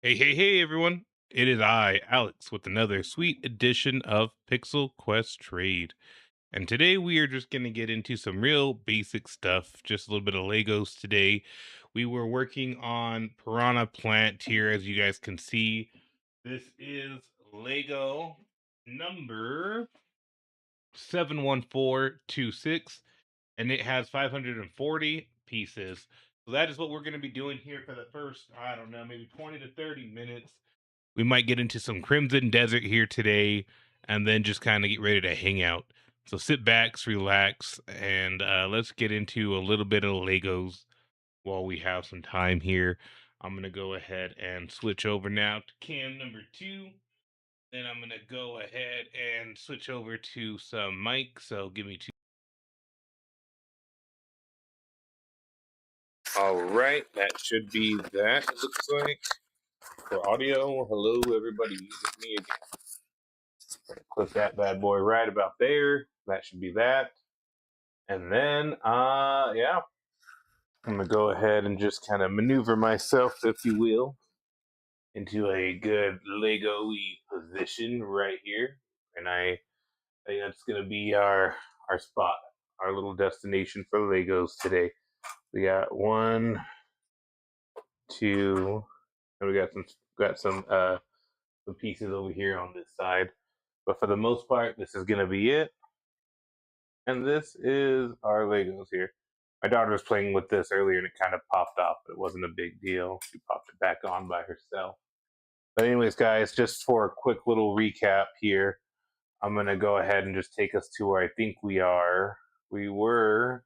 Hey, everyone. It is I, Alex, with another sweet edition of Pixel Quest Trade. And today we are just going to get into some real basic stuff, just a little bit of Legos today. We were working on Piranha Plant here, as you guys can see. This is Lego number 71426, and it has 540 pieces. So that is what we're going to be doing here for the first, I don't know, maybe 20 to 30 minutes. We might get into some Crimson Desert here today and then just kind of get ready to hang out. So sit back, relax, and let's get into a little bit of Legos while we have some time here. I'm going to go ahead and switch over now to cam number 2. Then I'm going to go ahead and switch over to some mic. So give me two. All right, that should be that, it looks like. For audio, hello everybody, it's me again. Click that bad boy right about there. That should be that. And then, yeah, I'm gonna go ahead and just kind of maneuver myself, if you will, into a good Lego-y position right here. And I think that's gonna be our spot, our little destination for Legos today. We got one, two, and we got some pieces over here on this side. But for the most part, this is gonna be it. And this is our Legos here. My daughter was playing with this earlier and it kind of popped off, but it wasn't a big deal. She popped it back on by herself. But anyways, guys, just for a quick little recap here, I'm gonna go ahead and just take us to where I think we are. We were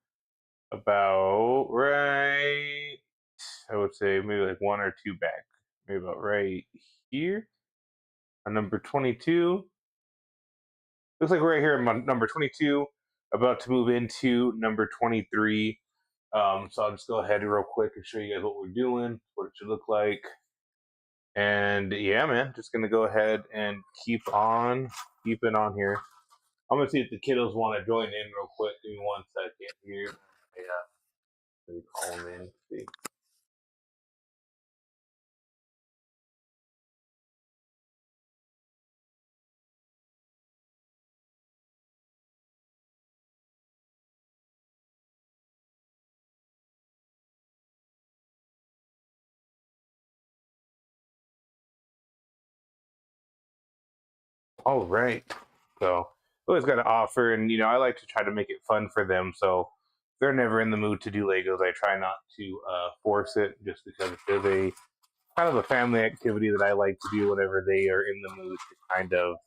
about right, I would say maybe like one or two back, maybe about right here on number 22. Looks like we're right here at number 22, about to move into number 23. So I'll just go ahead real quick and show you guys what we're doing, what it should look like. And yeah, man, just gonna go ahead and keep it on here. I'm gonna see if the kiddos want to join in real quick. Give me one second here. Yeah, let me call them in. See. All right. So always got to offer, and I like to try to make it fun for them. So if they're never in the mood to do Legos, I try not to force it, just because it is a kind of a family activity that I like to do whenever they are in the mood to kind of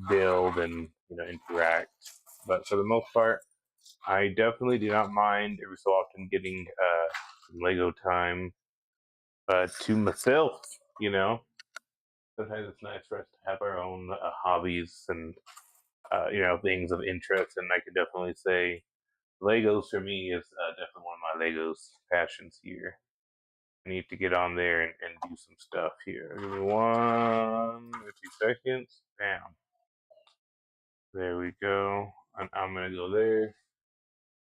build and interact. But for the most part, I definitely do not mind every so often getting some Lego time to myself. You know, sometimes it's nice for us to have our own hobbies and things of interest. And I could definitely say Legos for me is definitely one of my Legos passions here. I need to get on there and do some stuff here. Give me 1 or 2 seconds. Bam. There we go. And I'm gonna go there,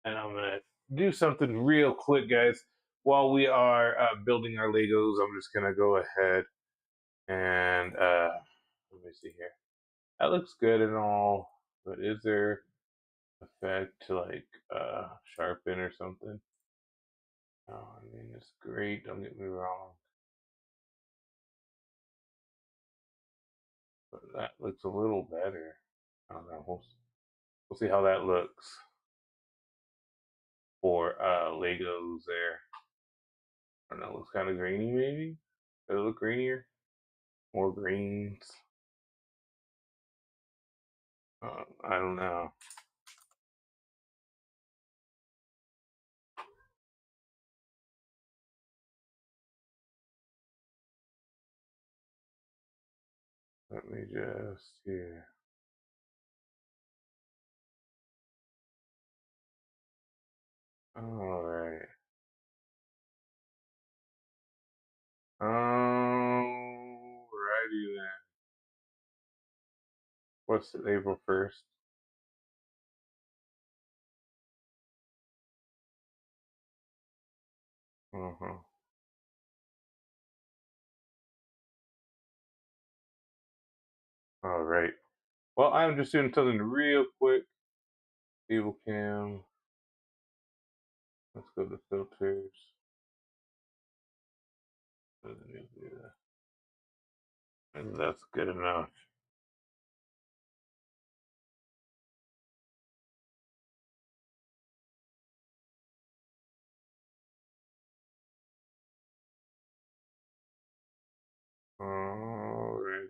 and I'm gonna do something real quick, guys. While we are building our Legos, I'm just gonna go ahead and let me see here. That looks good and all, but is there effect to like sharpen or something? Oh, I mean, it's great. Don't get me wrong, but that looks a little better. I don't know. We'll see how that looks for Legos there. I don't know. It looks kind of grainy, maybe. Does it look grainier? More greens. I don't know. Let me just here. All right. Alrighty then. What's it, April 1st? Uh-huh. All right. Well, I'm just doing something real quick. Table cam. Let's go to filters. And that's good enough. Alrighty.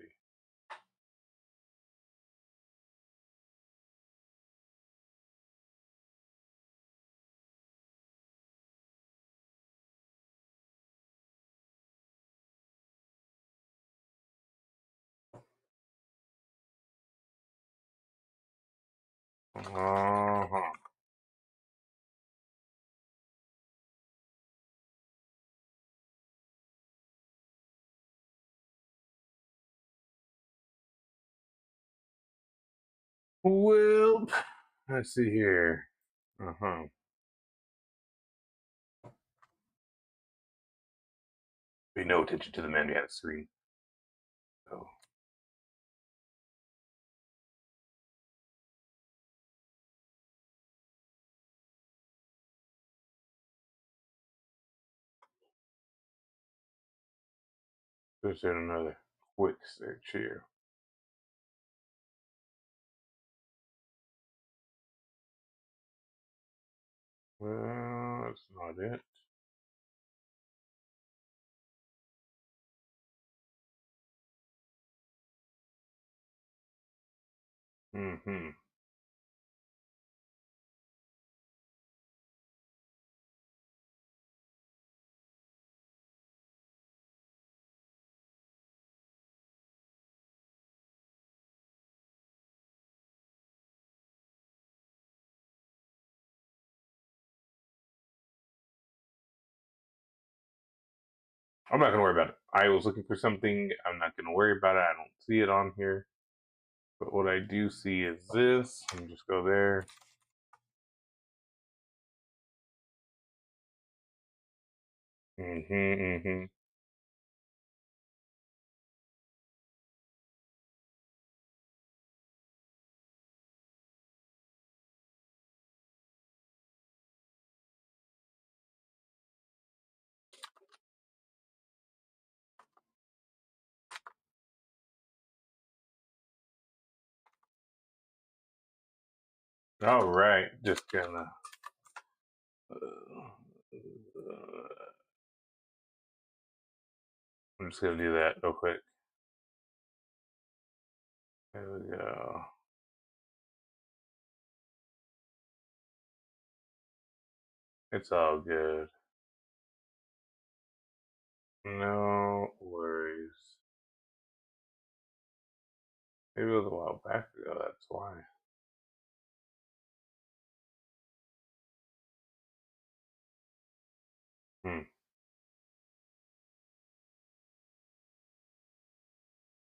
Uh-huh. Well, let's see here. Uh-huh. Pay no attention to the man behind the screen. So, just did another quick search here. Well, that's not it. Mm-hmm. I'm not gonna worry about it. I was looking for something. I'm not gonna worry about it. I don't see it on here. But what I do see is this. Let me just go there. Mm-hmm, mm-hmm. All right. Just gonna. I'm just gonna do that real quick. There we go. It's all good. No worries. Maybe it was a while back ago. That's why. Hmm.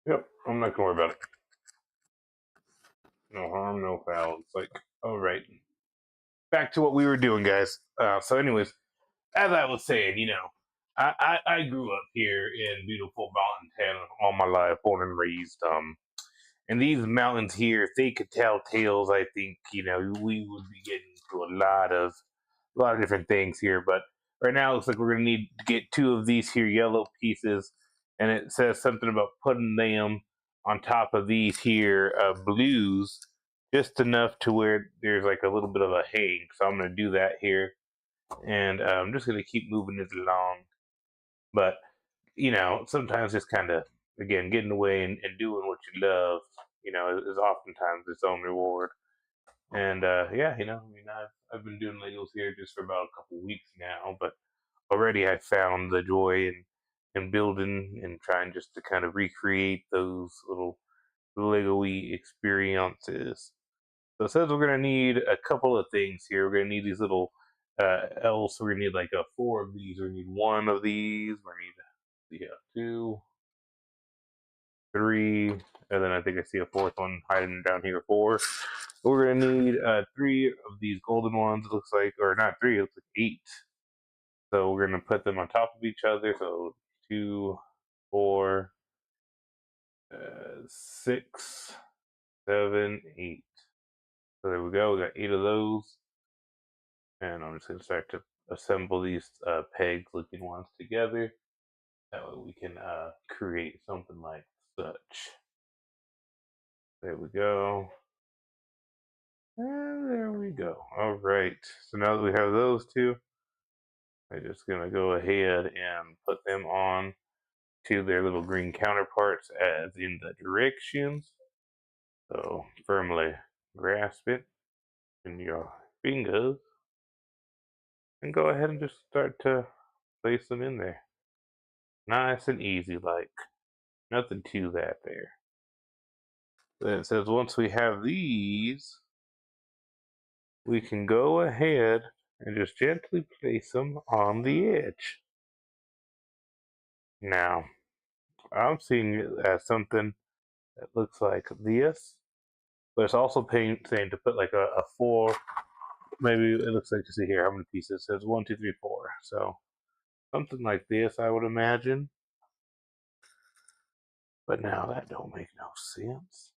Yep. I'm not gonna worry about it. No harm, no foul. It's like, all right. Back to what we were doing, guys. So, anyways, as I was saying, I grew up here in beautiful mountain town all my life, born and raised. And these mountains here, if they could tell tales, I think we would be getting to a lot of different things here. But right now, it looks like we're gonna need to get two of these here yellow pieces, and it says something about putting them on top of these here blues, just enough to where there's like a little bit of a hang. So I'm gonna do that here, and I'm just gonna keep moving it along. But sometimes just kind of again getting away and doing what you love, is oftentimes its own reward. And yeah, I've been doing Legos here just for about a couple weeks now, but already I found the joy in building and trying just to kind of recreate those little Lego-y experiences. So it says we're gonna need a couple of things here. We're gonna need these little L's. So we're gonna need like a four of these. We're gonna need one of these. We're gonna need two, three, and then I think I see a fourth one hiding down here. Four. We're gonna need three of these golden ones. It looks like, or not three. It looks like eight. So we're gonna put them on top of each other. So two, four, 6, 7, 8. So there we go. We got 8 of those. And I'm just going to start to assemble these peg-looking ones together. That way we can create something like such. There we go. And there we go. All right. So now that we have those two, I'm just going to go ahead and put them on to their little green counterparts as in the directions. So firmly grasp it in your fingers and go ahead and just start to place them in there. Nice and easy, like nothing to that there. Then it says once we have these, we can go ahead and just gently place them on the edge. Now, I'm seeing it as something that looks like this, but it's also saying to put like a 4. Maybe it looks like, to see here how many pieces. It says 1, 2, 3, 4. So something like this, I would imagine. But now that don't make no sense.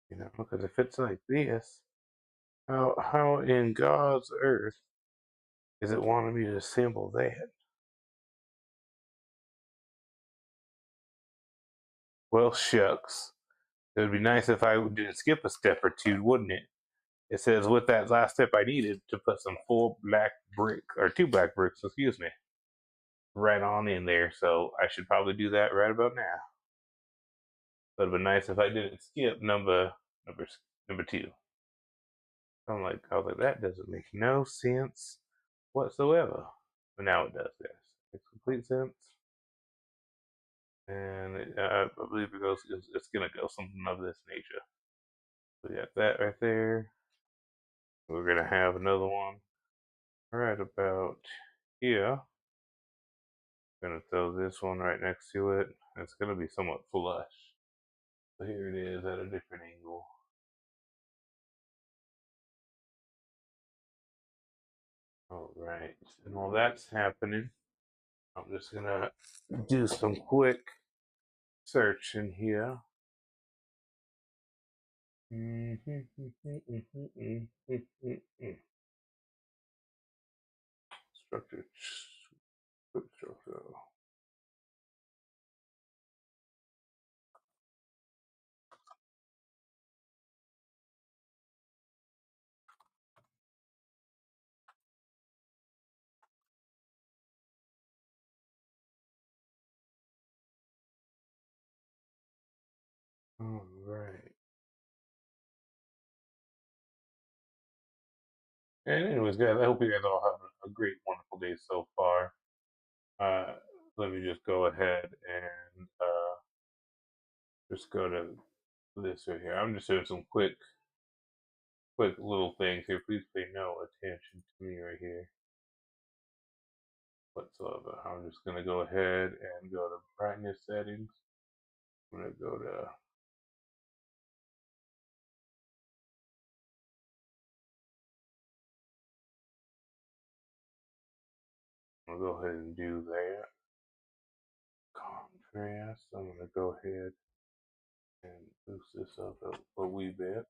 You know, because if it's like this, how in God's earth is it wanting me to assemble that? Well, shucks. It would be nice if I didn't skip a step or two, wouldn't it? It says with that last step I needed to put some 4 black bricks, or 2 black bricks, excuse me, right on in there. So I should probably do that right about now. But it'd be nice if I didn't skip number 2. I was like, that doesn't make no sense whatsoever. But now it does. This makes complete sense. And I believe it's gonna go something of this nature. We got that right there. We're gonna have another one right about here. Gonna throw this one right next to it. It's gonna be somewhat flush. So here it is at a different angle. All right, and while that's happening, I'm just gonna do some quick searching here. Structure. Structure. All right. And anyways, guys, I hope you guys all have a great, wonderful day so far. Uh, Let me just go ahead and just go to this right here. I'm just doing some quick little things here. Please pay no attention to me right here whatsoever. I'm just gonna go ahead and go to brightness settings. I'm gonna go to I'm gonna go ahead and do that. Contrast. I'm gonna go ahead and boost this up a wee bit.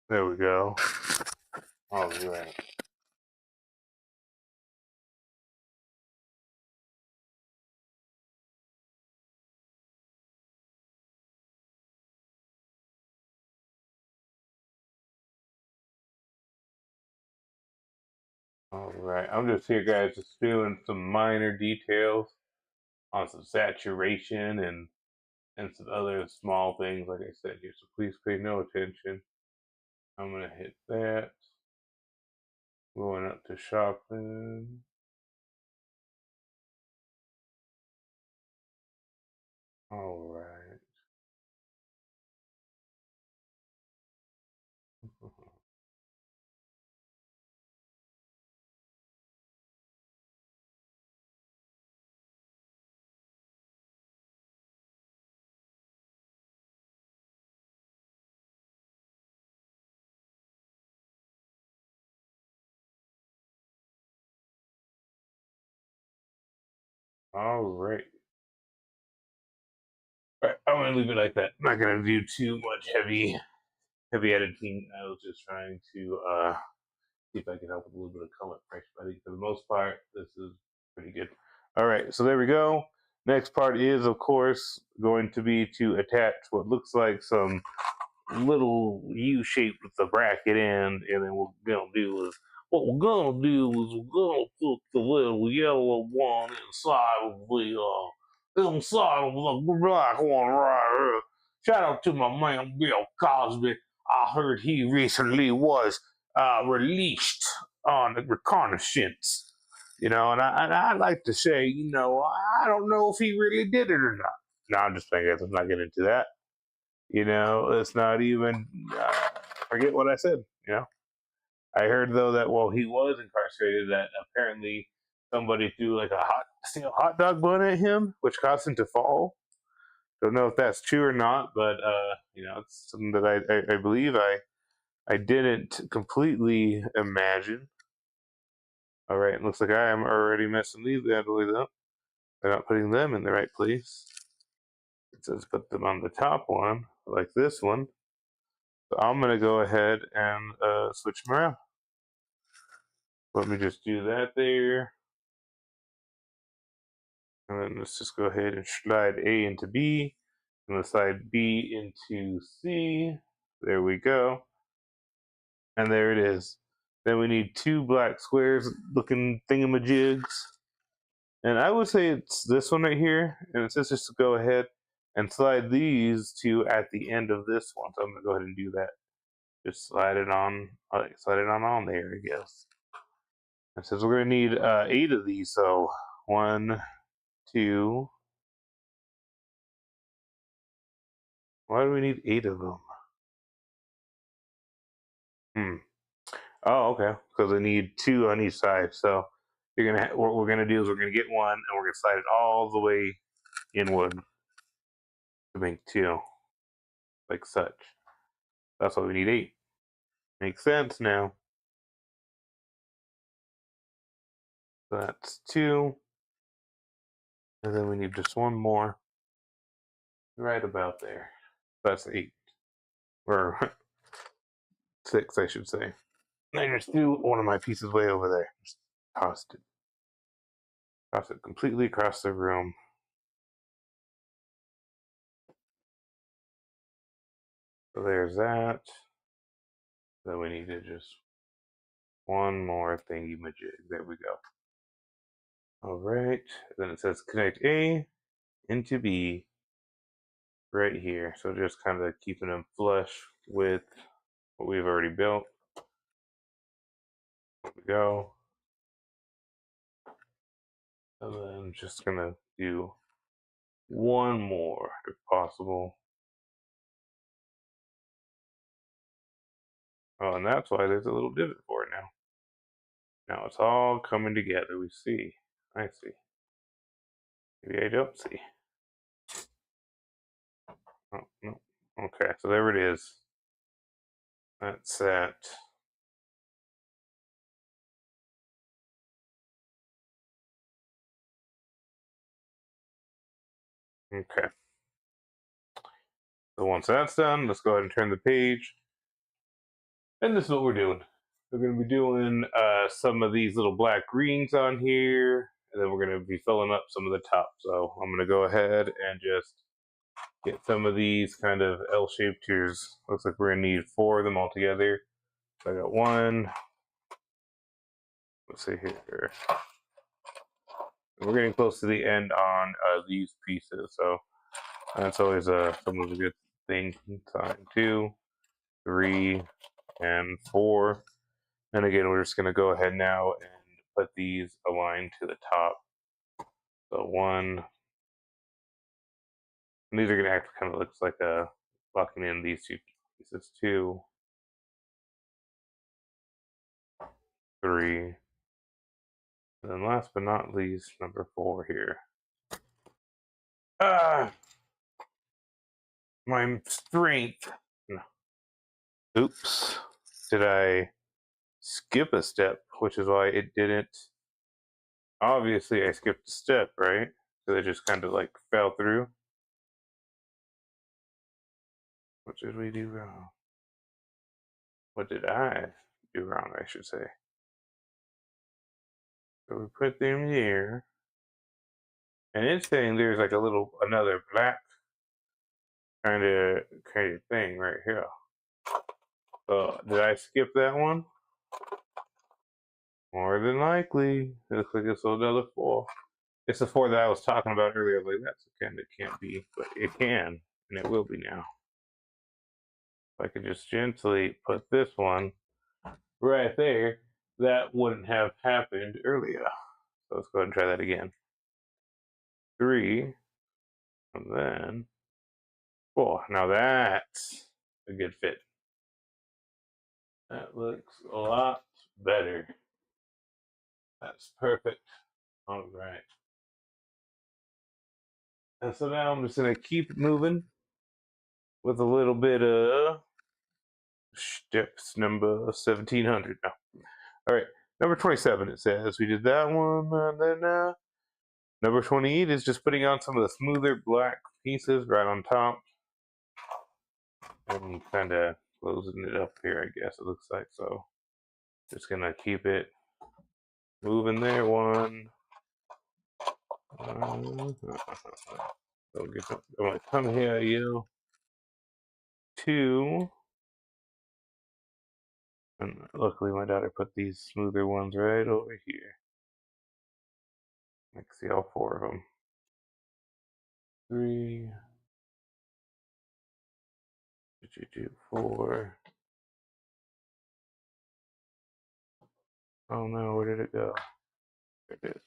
There we go. All right. All right. I'm just here, guys, just doing some minor details on some saturation and some other small things, like I said here. So please pay no attention. I'm gonna hit that. Going up to sharpen. All right. All right. I'm gonna leave it like that. I'm not gonna do too much heavy editing. I was just trying to see if I can help with a little bit of color correction. I think for the most part, this is pretty good. All right, so there we go. Next part is, of course, going to be to attach what looks like some little U shape with the bracket end, and then what we're gonna do is we're gonna put the little yellow one inside of the black one right here. Shout out to my man Bill Cosby. I heard he recently was released on the reconnaissance. And I like to say, I don't know if he really did it or not. No, I'm just playing. I'm not getting into that. It's not even. Forget what I said. I heard though that while he was incarcerated, that apparently somebody threw like a steel hot dog bun at him, which caused him to fall. Don't know if that's true or not, but it's something that I believe I didn't completely imagine. All right, it looks like I am already messing these bad boys up by not putting them in the right place. It says put them on the top one, like this one. So I'm gonna go ahead and switch them around. Let me just do that there. And then let's just go ahead and slide A into B. And let's slide B into C. There we go. And there it is. Then we need two black squares looking thingamajigs. And I would say it's this one right here. And it says just to go ahead and slide these two at the end of this one. So I'm gonna go ahead and do that. Just slide it on there, I guess. It says we're gonna need 8 of these. So 1, 2. Why do we need 8 of them? Oh, okay. Because we need 2 on each side. So what we're gonna do is we're gonna get 1 and we're gonna slide it all the way inward to make 2, like such. That's why we need 8. Makes sense now. That's 2, and then we need just 1 more, right about there. That's 8, or 6, I should say. And I just threw one of my pieces way over there. Just tossed it completely across the room. So there's that. Then we need to just 1 more thingy majig. There we go. All right. Then it says connect A into B right here. So just kind of keeping them flush with what we've already built. There we go. And then I'm just gonna do 1 more if possible. Oh, and that's why there's a little divot for it now. Now it's all coming together. We see. I see. Maybe I don't see. Oh, no. Okay, so there it is. That's that. Okay. So once that's done, let's go ahead and turn the page. And this is what we're doing. We're going to be doing some of these little black greens on here, and then we're going to be filling up some of the top. So I'm going to go ahead and just get some of these kind of L-shaped tiers. Looks like we're going to need 4 of them all together. So I got 1. Let's see here. We're getting close to the end on these pieces, so that's always some of the good things. 2, 3, and 4. And again, we're just going to go ahead now and put these aligned to the top. So 1, and these are going to act kind of looks like locking in these 2 pieces. 2, 3, and then last but not least, number 4 here. My strength. No. Oops. Did I skip a step? Which is why it didn't. Obviously, I skipped a step, right? So it just kind of like fell through. What did we do wrong? What did I do wrong, I should say. So we put them here. And it's saying there's like another black kind of thing right here. Did I skip that one? More than likely. It looks like it's another 4. It's the 4 that I was talking about earlier. Like, that's the kind that can't be, but it can, and it will be now. If I could just gently put this one right there, that wouldn't have happened earlier. So let's go ahead and try that again. 3, and then 4. Now that's a good fit. That looks a lot better. That's perfect. All right. And so now I'm just going to keep moving with a little bit of steps number 1700 now. All right. Number 27, it says we did that one. And then number 28 is just putting on some of the smoother black pieces right on top. And kind of closing it up here, I guess it looks like. So just going to keep it moving there. 1. I'm gonna come here, you. 2. And luckily my daughter put these smoother ones right over here. I can see all 4 of them. 3. 4. Oh no, where did it go? There it is.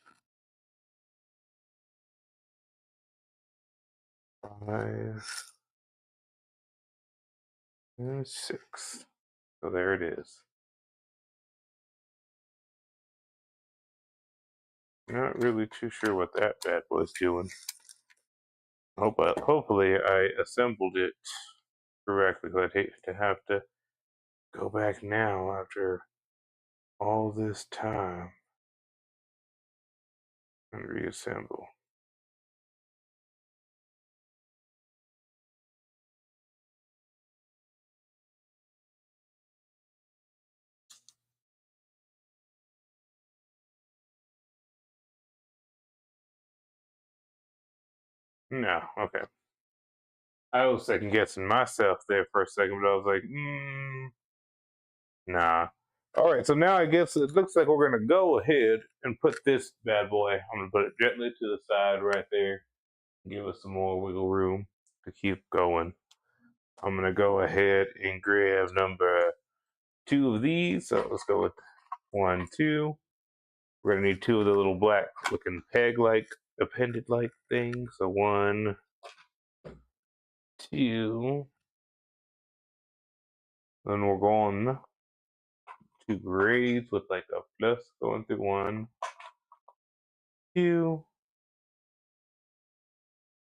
5. And 6. So there it is. Not really too sure what that bad boy's doing. Hopefully I assembled it correctly. I'd hate to have to go back now after all this time and reassemble. No, okay. I was second guessing myself there for a second, but I was like, nah. All right, so now I guess it looks like we're gonna go ahead and put this bad boy. I'm gonna put it gently to the side right there. Give us some more wiggle room to keep going. I'm gonna go ahead and grab number 2 of these. So let's go with 1, 2. We're gonna need 2 of the little black looking peg-like, appended-like things. So 1, 2. Then we're going 2 grays with like a plus going through 1, 2.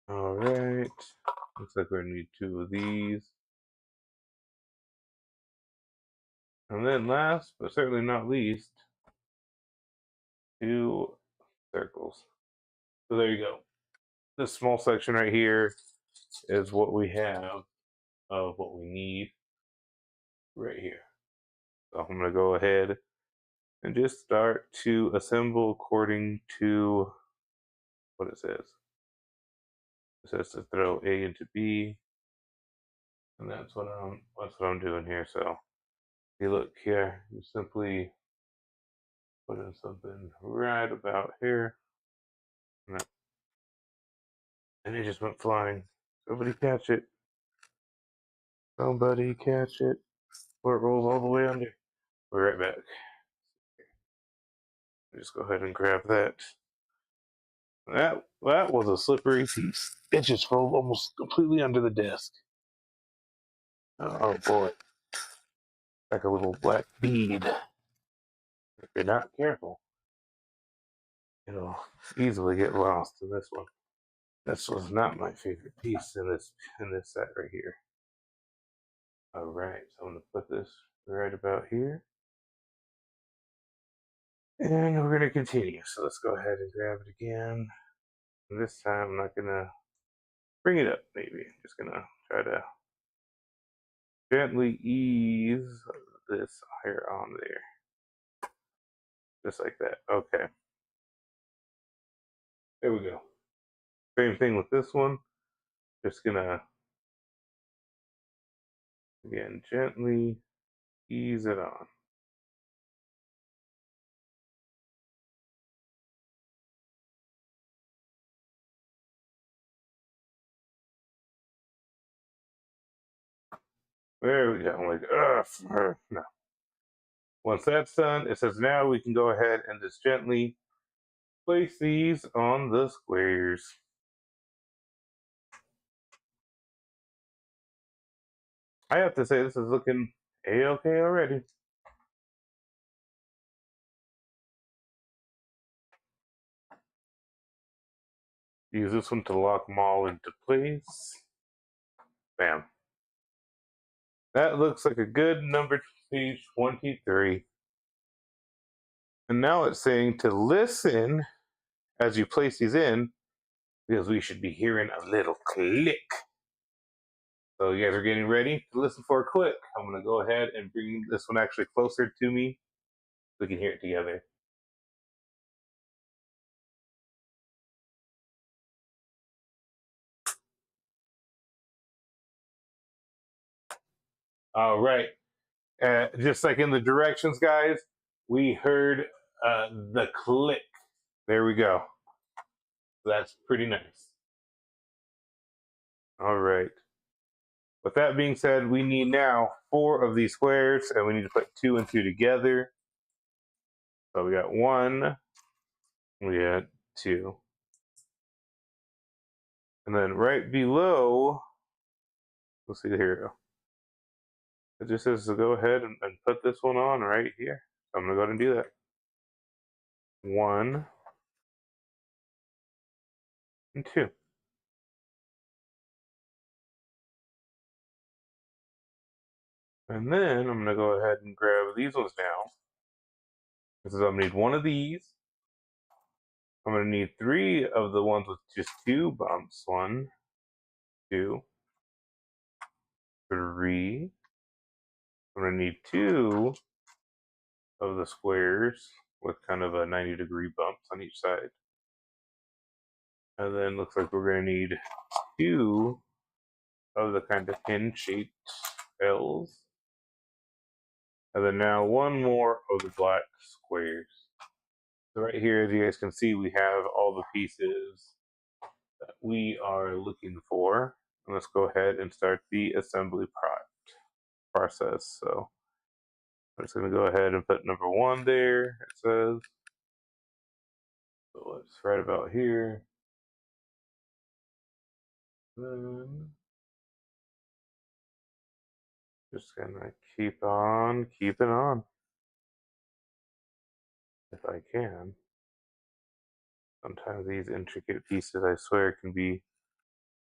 All right. Looks like we're gonna need 2 of these. And then last, but certainly not least, 2 circles. So there you go. This small section right here is what we have of what we need right here. So I'm gonna go ahead and just start to assemble according to what it says. It says to throw A into B, and that's what I'm doing here. So if you look here, you simply put in something right about here, and it just went flying. Somebody catch it. Somebody catch it. Or it rolls all the way under. We're right back. Just go ahead and grab that. That was a slippery piece. It just rolled almost completely under the desk. Oh boy. Like a little black bead. If you're not careful, it'll easily get lost in this one. This was not my favorite piece in this set right here. Alright, so I'm gonna put this right about here. And we're gonna continue. So let's go ahead and grab it again. And this time I'm not gonna bring it up, maybe. I'm just gonna try to gently ease this here on there. Just like that. Okay. There we go. Same thing with this one. Just gonna, again, gently ease it on. There we go. I'm like, ugh, no. Once that's done, it says now we can go ahead and just gently place these on the squares. I have to say, this is looking a-okay already. Use this one to lock them all into place. Bam. That looks like a good number, page 23. And now it's saying to listen as you place these in, because we should be hearing a little click. So you guys are getting ready to listen for a click. I'm going to go ahead and bring this one actually closer to me so we can hear it together. All right. Just like in the directions, guys, we heard the click. There we go. That's pretty nice. All right. With that being said, we need now 4 of these squares, and we need to put 2 and 2 together. So we got 1, we got 2. And then right below, let's see here. It just says to go ahead and put this one on right here. So I'm going to go ahead and do that. 1 and 2. And then I'm going to go ahead and grab these ones now. This is I'm going to need 1 of these. I'm going to need 3 of the ones with just 2 bumps. 1, 2, 3. I'm going to need 2 of the squares with kind of a 90-degree bumps on each side. And then looks like we're going to need 2 of the kind of pin-shaped L's. And then now 1 more of the black squares. So right here, as you guys can see, we have all the pieces that we are looking for. And let's go ahead and start the assembly process. So I'm just going to go ahead and put number 1 there, it says. So it's right about here. Then just gonna keep on keeping on if I can. Sometimes these intricate pieces, I swear, can be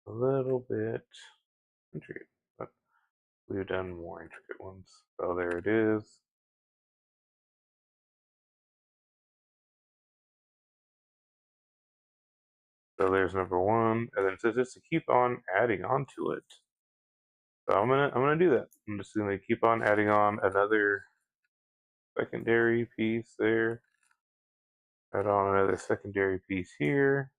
a little bit intricate, but we've done more intricate ones. So there it is. So there's number 1, and then it says just to keep on adding on to it. So I'm gonna do that. I'm just gonna keep on adding on another secondary piece there. Add on another secondary piece here.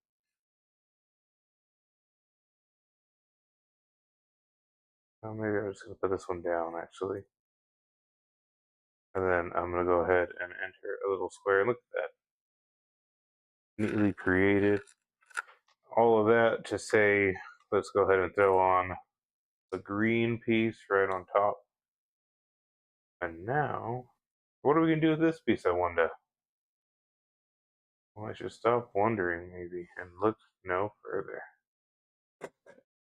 Oh, maybe I'm just gonna put this one down actually. And then I'm gonna go ahead and enter a little square. Look at that. Neatly created. All of that to say, let's go ahead and throw on the green piece right on top. And now, what are we gonna do with this piece, I wonder? Well, I should stop wondering maybe and look no further. If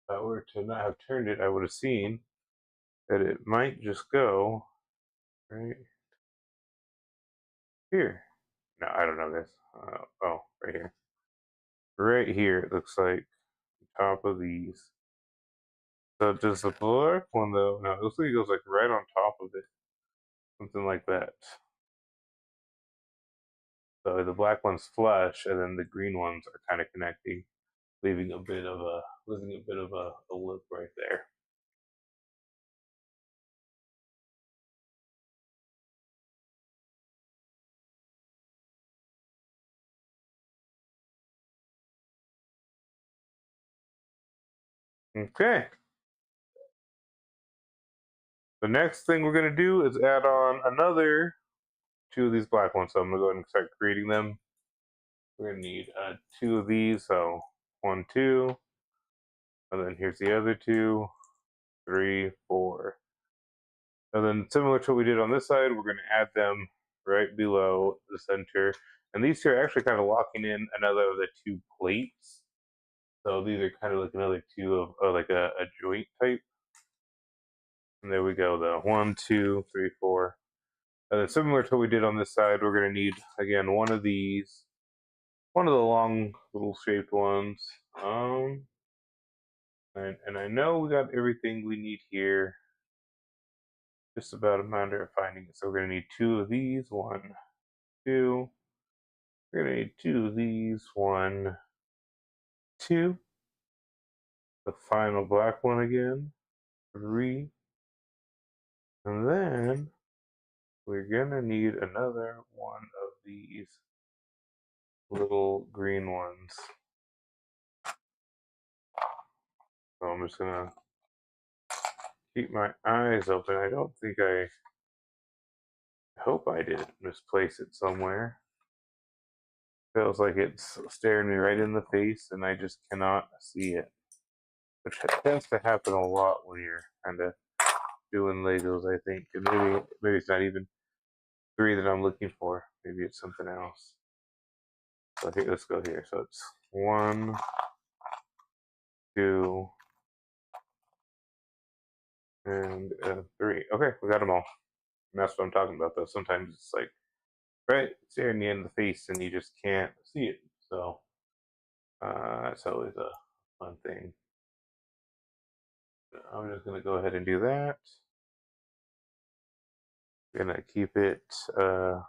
I were to not have turned it, I would have seen that it might just go right here. No, I don't know, guys. Oh, right here. Right here, it looks like the top of these. So does the black one though? No, it looks like it goes like right on top of it. Something like that. So the black one's flush, and then the green ones are kind of connecting, leaving a bit of a lip right there. Okay. The next thing we're gonna do is add on another two of these black ones. So I'm gonna go ahead and start creating them. We're gonna need two of these. So 1, 2, and then here's the other two, 3, 4. And then similar to what we did on this side, we're gonna add them right below the center. And these two are actually kind of locking in another of the two plates. So these are kind of like another two of like a joint type. And there we go, though. 1, 2, 3, 4. And then similar to what we did on this side, we're going to need, again, one of these. One of the long little shaped ones. And I know we got everything we need here. Just about a matter of finding it. So we're going to need two of these. 1, 2. We're going to need two of these. 1, 2. The final black one again. 3. And then we're going to need another one of these little green ones. So I'm just going to keep my eyes open. I don't think I hope I didn't misplace it somewhere. Feels like it's staring me right in the face and I just cannot see it. Which tends to happen a lot when you're kind of doing Legos, I think. And maybe it's not even 3 that I'm looking for. Maybe it's something else. So I think let's go here. So it's 1, 2, and 3. Okay, we got them all. And that's what I'm talking about, though. Sometimes it's like right staring you in the face and you just can't see it. So that's always a fun thing. I'm just gonna go ahead and do that. Gonna keep it. Oh,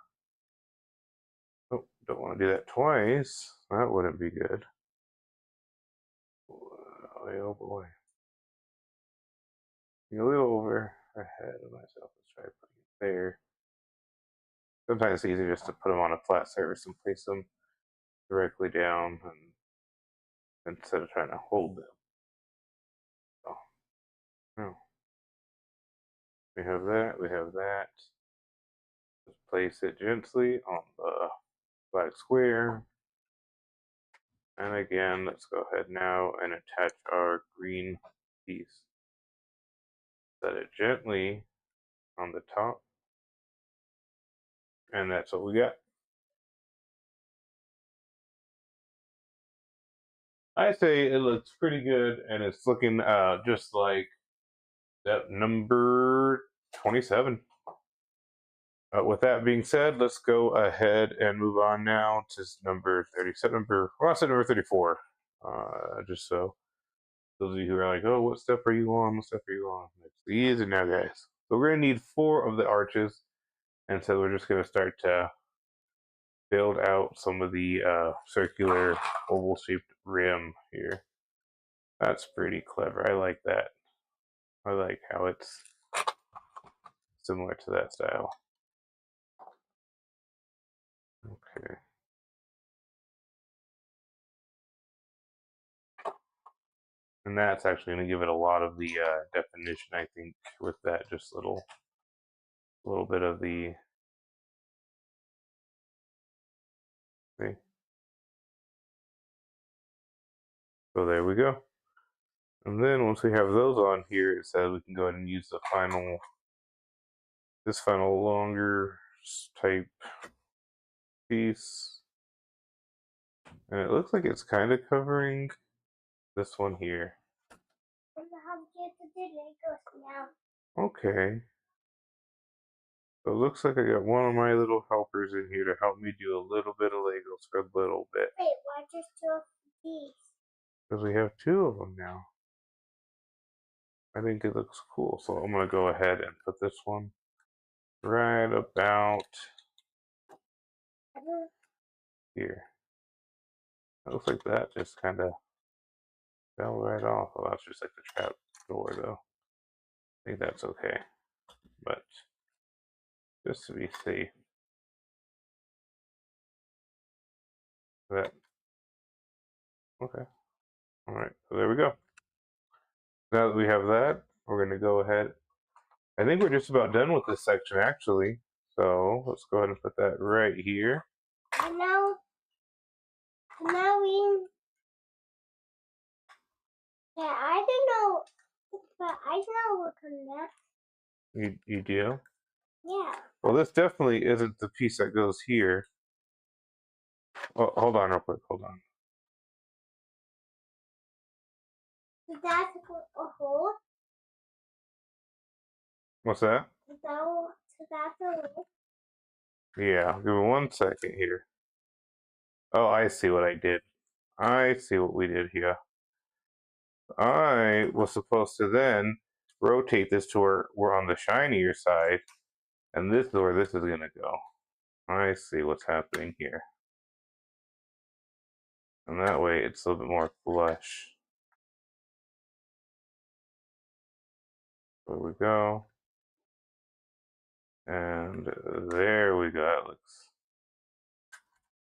don't want to do that twice. That wouldn't be good. Oh boy. A little over ahead of myself. Let's try putting it there. Sometimes it's easier just to put them on a flat surface and place them directly down instead of trying to hold them. So, no. We have that. We have that. Just place it gently on the black square. And again, let's go ahead now and attach our green piece. Set it gently on the top. And that's what we got. I say it looks pretty good, and it's looking just like that number 27. With that being said, let's go ahead and move on now to number 37. I said number 34. Just so those of you who are like, oh, what step are you on? What step are you on? It's easy now, guys. So we're going to need 4 of the arches. And so we're just going to start to build out some of the circular oval-shaped rim here. That's pretty clever. I like that. I like how it's similar to that style. Okay. And that's actually going to give it a lot of the definition, I think, with that just little bit of the. See? So there we go. And then once we have those on here, it says we can go ahead and use this final longer type piece. And it looks like it's kind of covering this one here. Okay. So it looks like I got one of my little helpers in here to help me do a little bit of Legos for a little bit. Wait, why just 2 of these? Because we have 2 of them now. I think it looks cool. So I'm going to go ahead and put this one right about here. It looks like that just kind of fell right off. Well, that's just like the trap door, though. I think that's okay. But just to be safe. That. Okay. All right. So there we go. Now that we have that, we're going to go ahead. I think we're just about done with this section, actually. So let's go ahead and put that right here. And now we. Yeah, I don't know, but I know what connects. You do? Yeah. Well, this definitely isn't the piece that goes here. Oh, hold on real quick. Hold on. So that's a hole. What's that? So that's a hole. Yeah, give me 1 second here. Oh, I see what I did. I see what we did here. I was supposed to then rotate this to where we're on the shinier side, and this is where this is going to go. I see what's happening here. And that way it's a little bit more flush. There we go. And there we go. That looks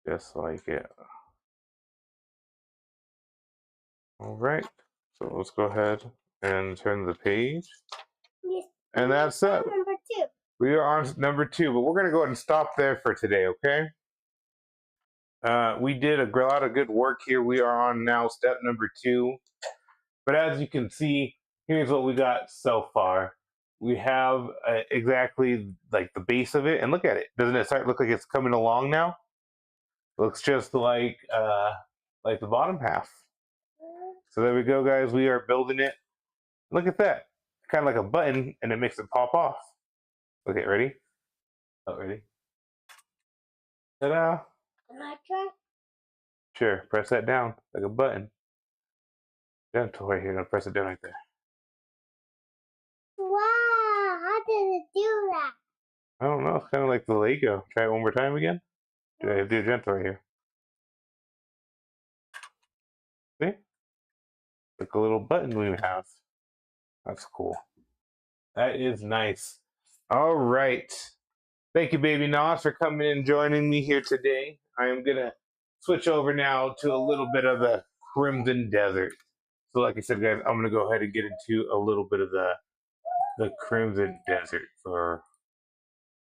just like it. All right. So let's go ahead and turn the page. Yes. And that's it. Number 2. We are on number 2, but we're going to go ahead and stop there for today, okay? We did a lot of good work here. We are on now step number 2. But as you can see, here's what we got so far. We have exactly like the base of it, and look at it. Doesn't it start look like it's coming along now? Looks just like the bottom half. So there we go, guys. We are building it. Look at that. Kind of like a button, and it makes it pop off. Okay, ready? Oh, ready? Ta-da! Can I try? Sure, press that down like a button. Gentle right here. Gonna press it down right there. Wow, how did it do that? I don't know. It's kind of like the Lego. Try it one more time again. Do gentle right here. See? Like a little button we have. That's cool. That is nice. All right. Thank you, Baby Nos, for coming and joining me here today. I am going to switch over now to a little bit of the Crimson Desert. So like I said, guys, I'm going to go ahead and get into a little bit of the Crimson Desert for,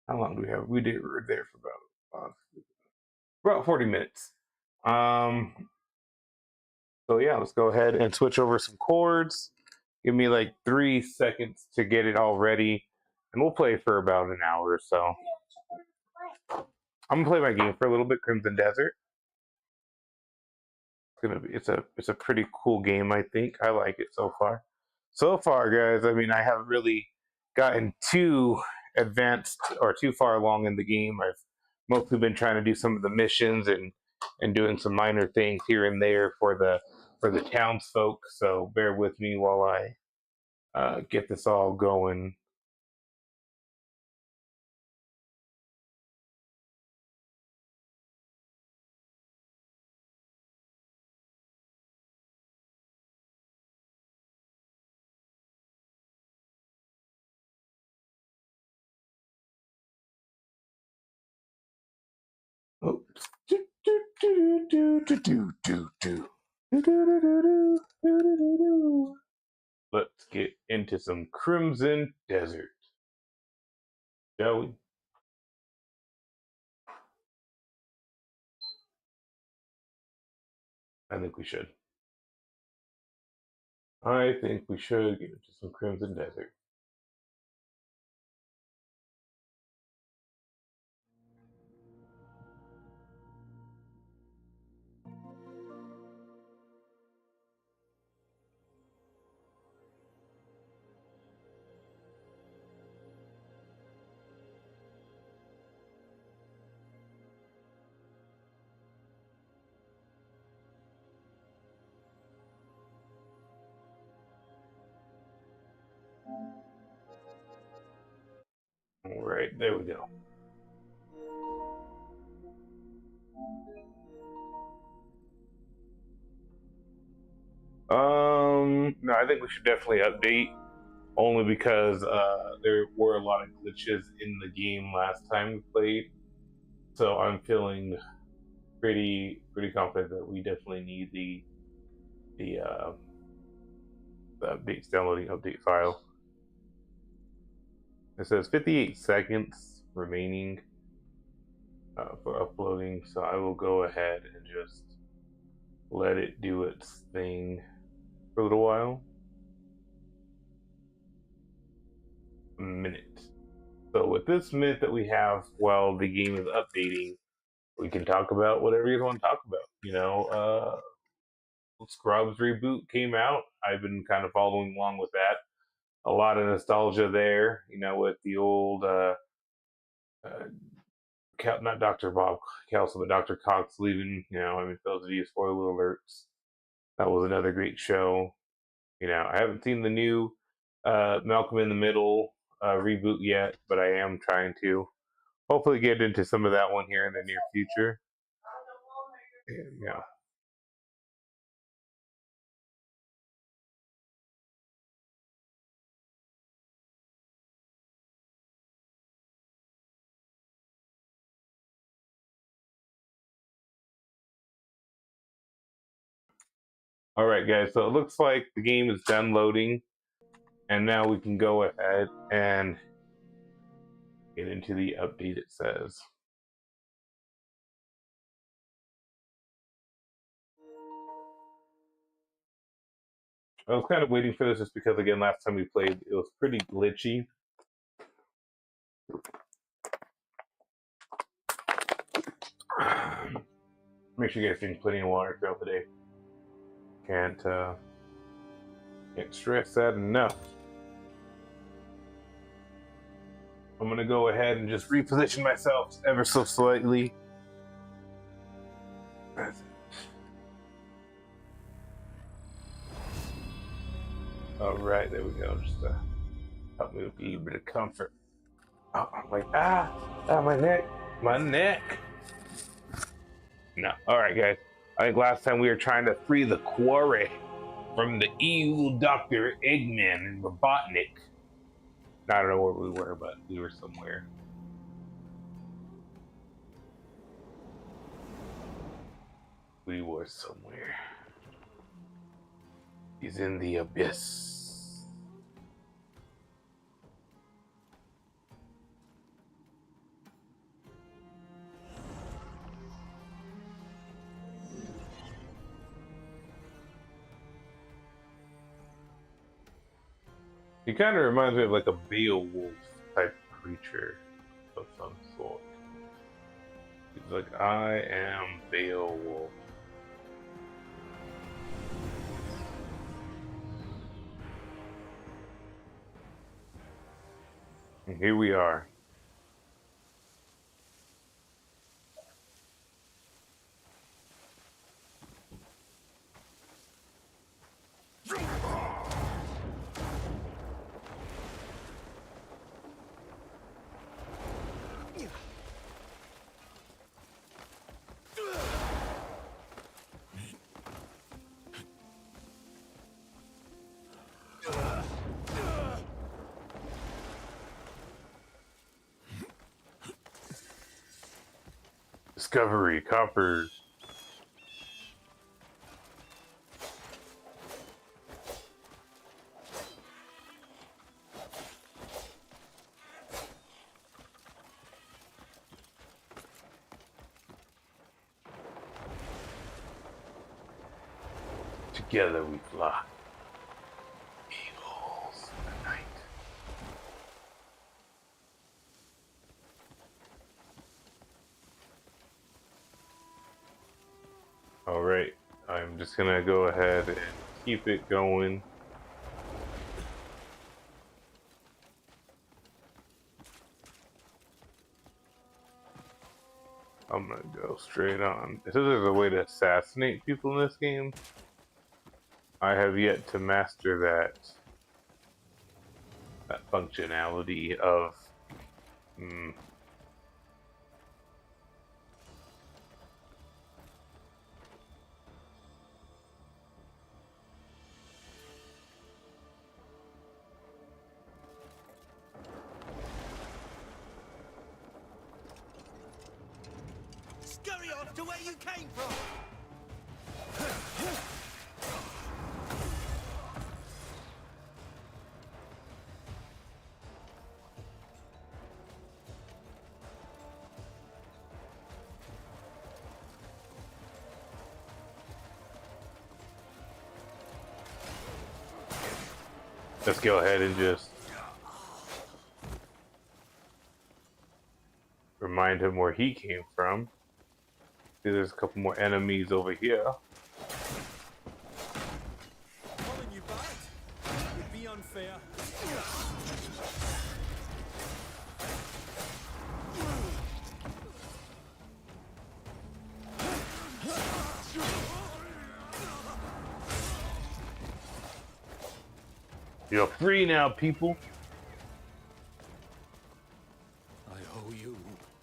how long do we have? We were there for about 40 minutes. So yeah, let's go ahead and switch over some chords. Give me like 3 seconds to get it all ready, and we'll play for about an hour or so. I'm gonna play my game for a little bit, Crimson Desert. It's a pretty cool game, I think. I like it so far. So far, guys, I mean, I haven't really gotten too advanced or too far along in the game. I've mostly been trying to do some of the missions and doing some minor things here and there for the townsfolk. So bear with me while I get this all going. Oops. Let's get into some Crimson Desert, shall we? I think we should. I think we should get into some Crimson Desert. All right, there we go. No, I think we should definitely update, only because there were a lot of glitches in the game last time we played. So I'm feeling pretty confident that we definitely need the the update's downloading update file. It says 58 seconds remaining for uploading, so I will go ahead and just let it do its thing for a little while. A minute. So with this minute that we have while the game is updating, we can talk about whatever you want to talk about. You know, Scrubs reboot came out. I've been kind of following along with that. A lot of nostalgia there, you know, with the old not Dr. Bob Kelso, but Dr. Cox leaving. You know, I mean, for those of you spoiler alerts, that was another great show. You know, I haven't seen the new Malcolm in the Middle reboot yet, but I am trying to hopefully get into some of that one here in the near future. Yeah. All right, guys. So it looks like the game is done loading, and now we can go ahead and get into the update. It says. I was kind of waiting for this just because, again, last time we played, it was pretty glitchy. Make sure you guys drink plenty of water throughout the day. Can't stress that enough. I'm gonna go ahead and just reposition myself ever so slightly. That's it. All right, there we go. Just help me with a little bit of comfort. Oh, I'm like, my neck. No, all right, guys. I think last time we were trying to free the quarry from the evil Dr. Eggman and Robotnik. I don't know where we were, but we were somewhere. We were somewhere. He's in the abyss. He kind of reminds me of like a Beowulf type creature of some sort. He's like, I am Beowulf. And here we are. Discovery, coppers. Together we fly. Eagles in the night. Alright, I'm just gonna go ahead and keep it going. I'm gonna go straight on. It says there's a way to assassinate people in this game. I have yet to master that functionality of Scurry off to where you came from! let's go ahead and just remind him where he came from. See, there's a couple more enemies over here. Calling you back would be unfair. You're free now, people. I owe you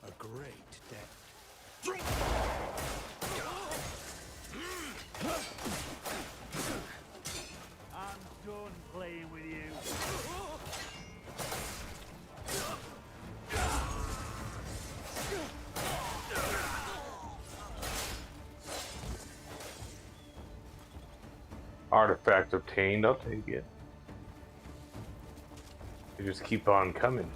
a great debt. I'm done playing with you. Artifact obtained. I'll take it. They just keep on coming.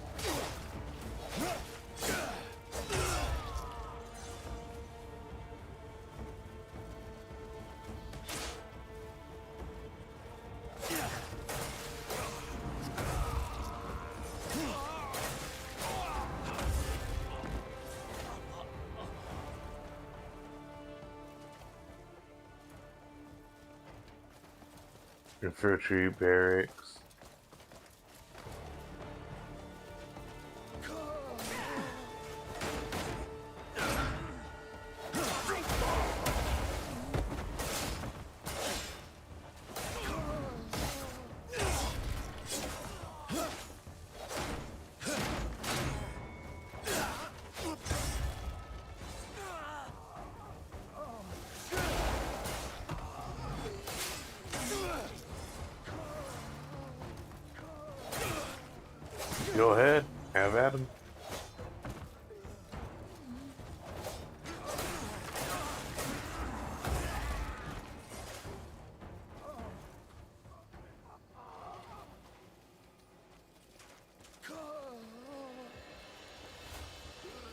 Infantry barracks. Go ahead, have at him.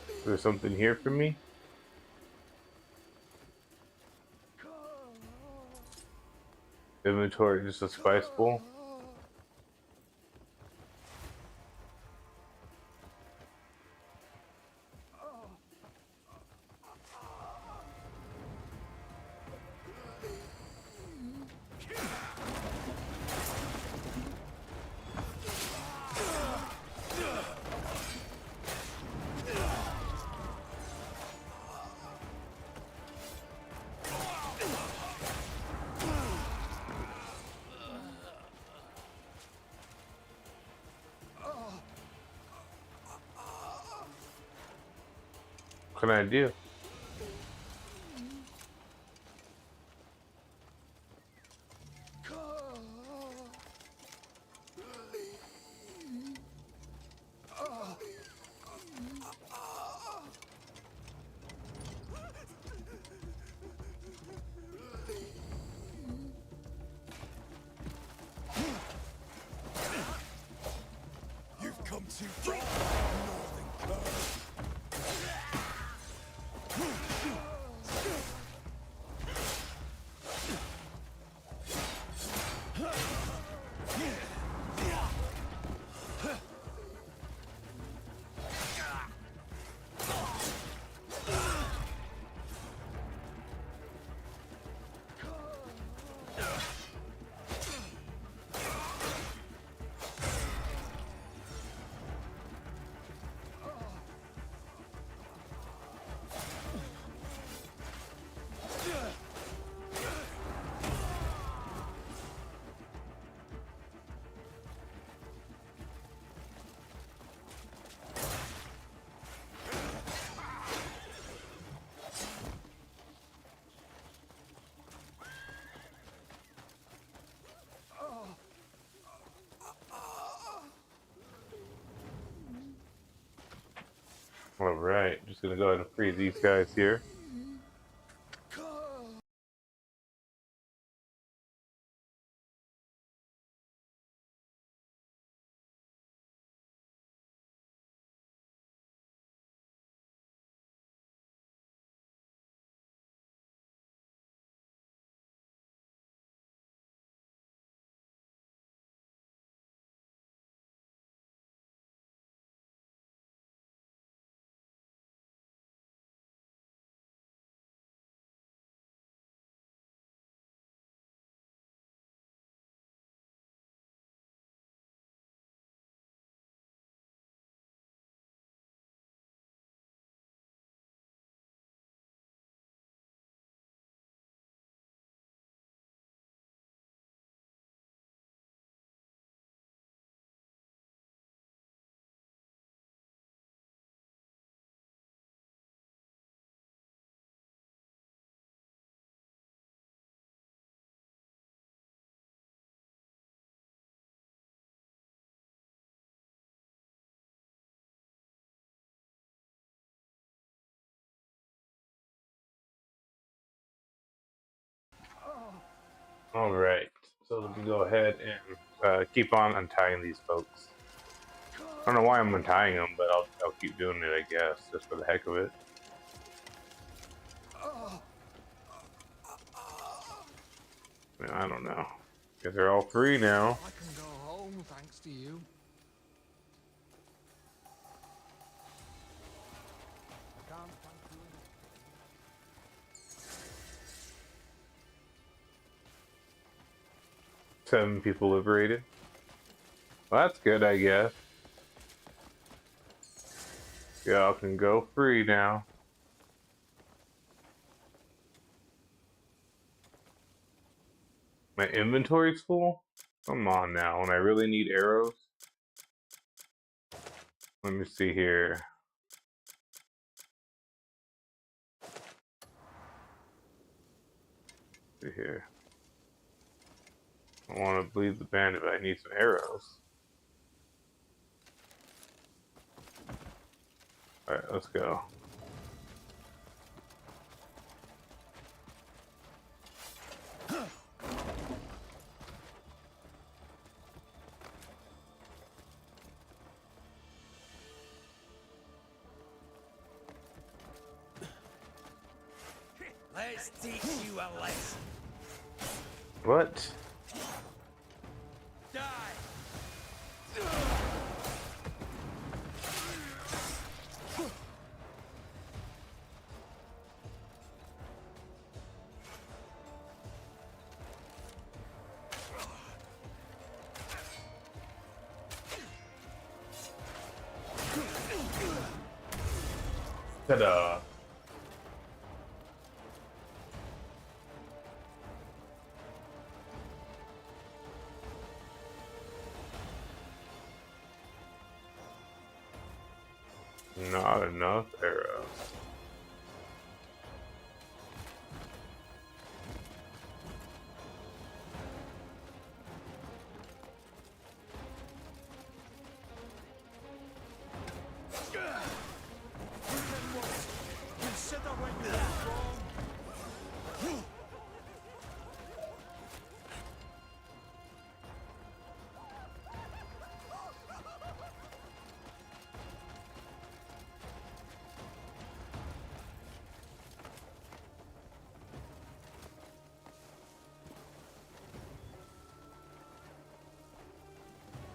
Is there something here for me? Inventory, just a spice bowl. What can I do? You've come too far, Northern Cur. Alright, just gonna go ahead and free these guys here. All right. So let me go ahead and keep on untying these folks. I don't know why I'm untying them, but I'll keep doing it, I guess, just for the heck of it. I, mean, I don't know. Because they're all free now. I can go home thanks to you. 7 people liberated. Well, that's good, I guess. Y'all can go free now. My inventory's full? Come on now, when I really need arrows. Let me see here. See here. I want to bleed the bandit, but I need some arrows. Alright, let's go. Let's teach you a lesson. What? Die. Ta-da! Not enough arrows. Consider when you're wrong.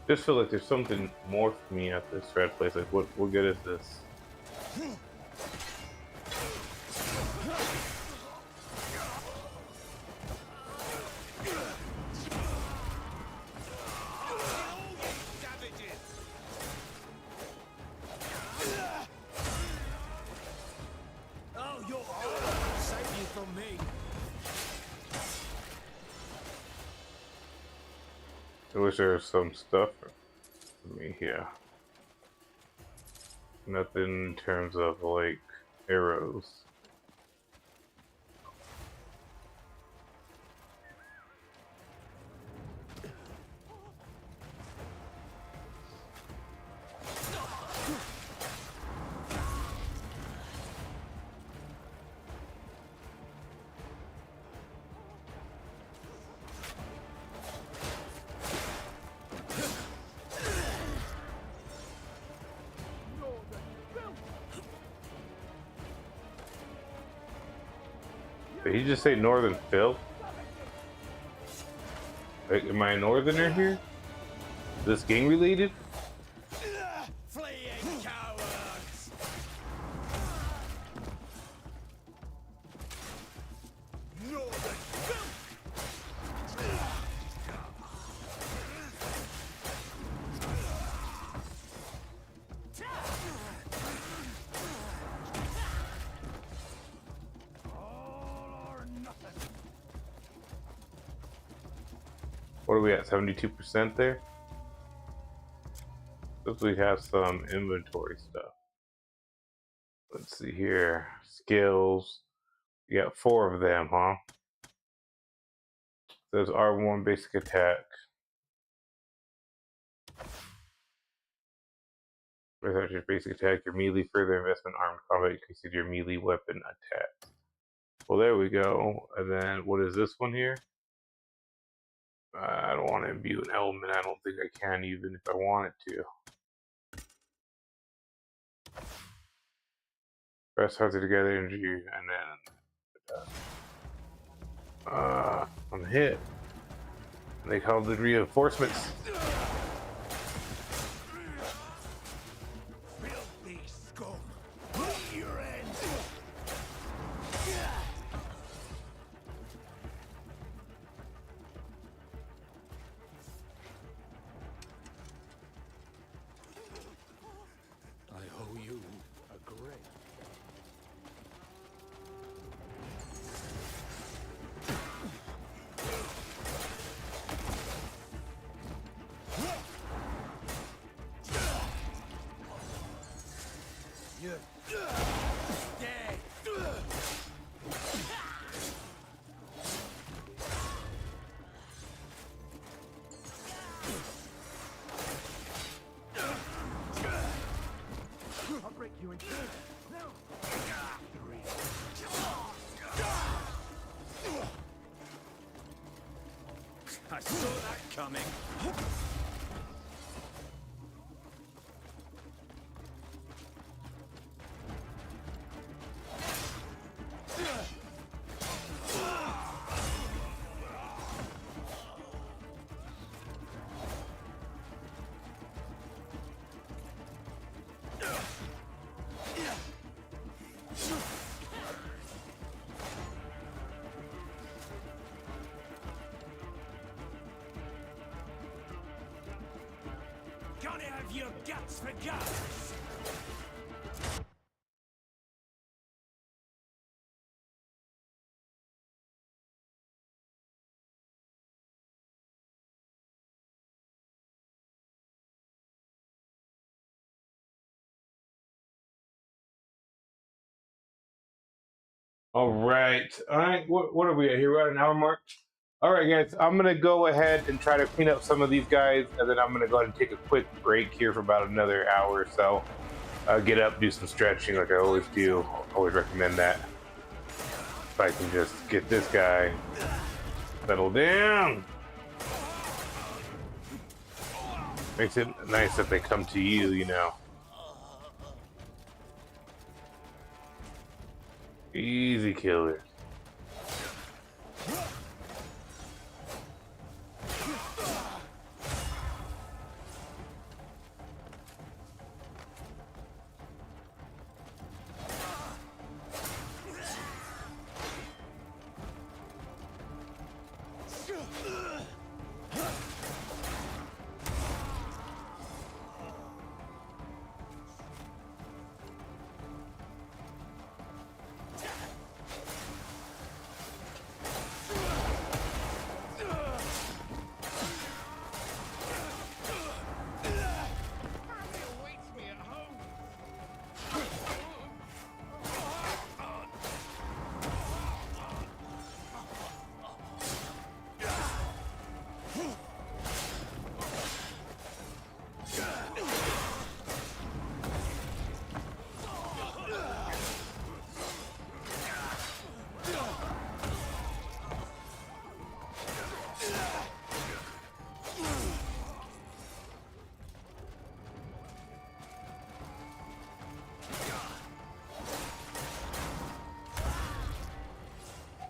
Just feel like there's something more for me at this red place. Like, what good is this? Oh, you're all save you from me. I wish there was some stuff for me here. Nothing in terms of, like, arrows. Did he just say Northern Phil? Like, am I a northerner here? Is this gang related? Fleeing cowards. Northern. All or nothing. What are we at? 72% there? Looks like we have some inventory stuff. Let's see here. Skills. You got 4 of them, huh? Says R1 basic attack. Without your basic attack, your melee further investment armed combat increases your melee weapon attack. Well, there we go. And then what is this one here? I don't want to imbue an element. I don't think I can, even if I wanted to. Press hard together and then I'm hit. And they called the reinforcements. Filthy scum. Your end. I owe you a great. You're dead. I'll break you in two. No. Three. I saw that coming. Gotta have your guts for guts. All right. What are we at here? We're at an hour mark. All right, guys. I'm gonna go ahead and try to clean up some of these guys, and then I'm gonna go ahead and take a quick break here for about another hour or so. Get up, do some stretching, like I always do. Always recommend that. If I can just get this guy settled down. Makes it nice that they come to you, you know. Easy killers.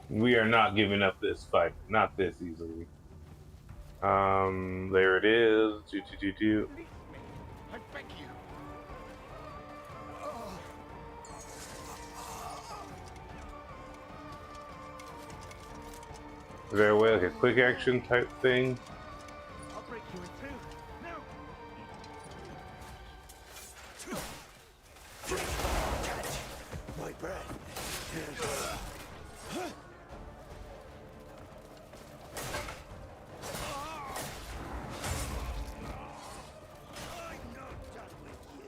We are not giving up this fight. Not this easily. There it is. Do. Release me. I beg you. Is there a way, like a quick action type thing? I'll break you in two. No. Catch my breath. I'm not done with you.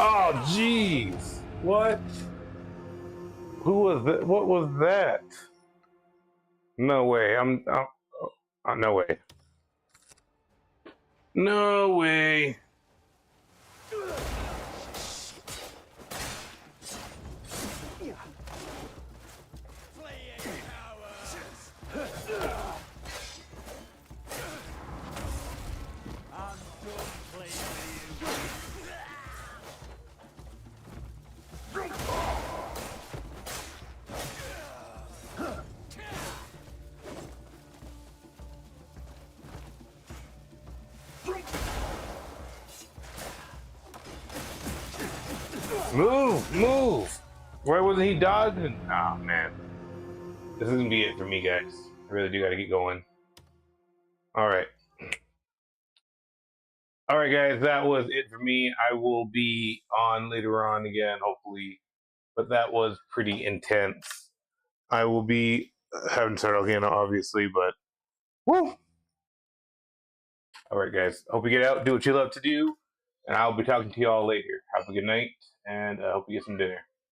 Oh, jeez. What? Who was that? What was that? No way. No way. No way. Move, move. Why wasn't he dodging? Oh man, this is gonna be it for me, guys. I really do got to get going. All right. All right, guys, that was it for me. I will be on later on again, hopefully, but that was pretty intense. I will be having to start again, obviously, but woo! All right, guys, hope you get out, do what you love to do, and I'll be talking to you all later. Have a good night, and I hope you get some dinner.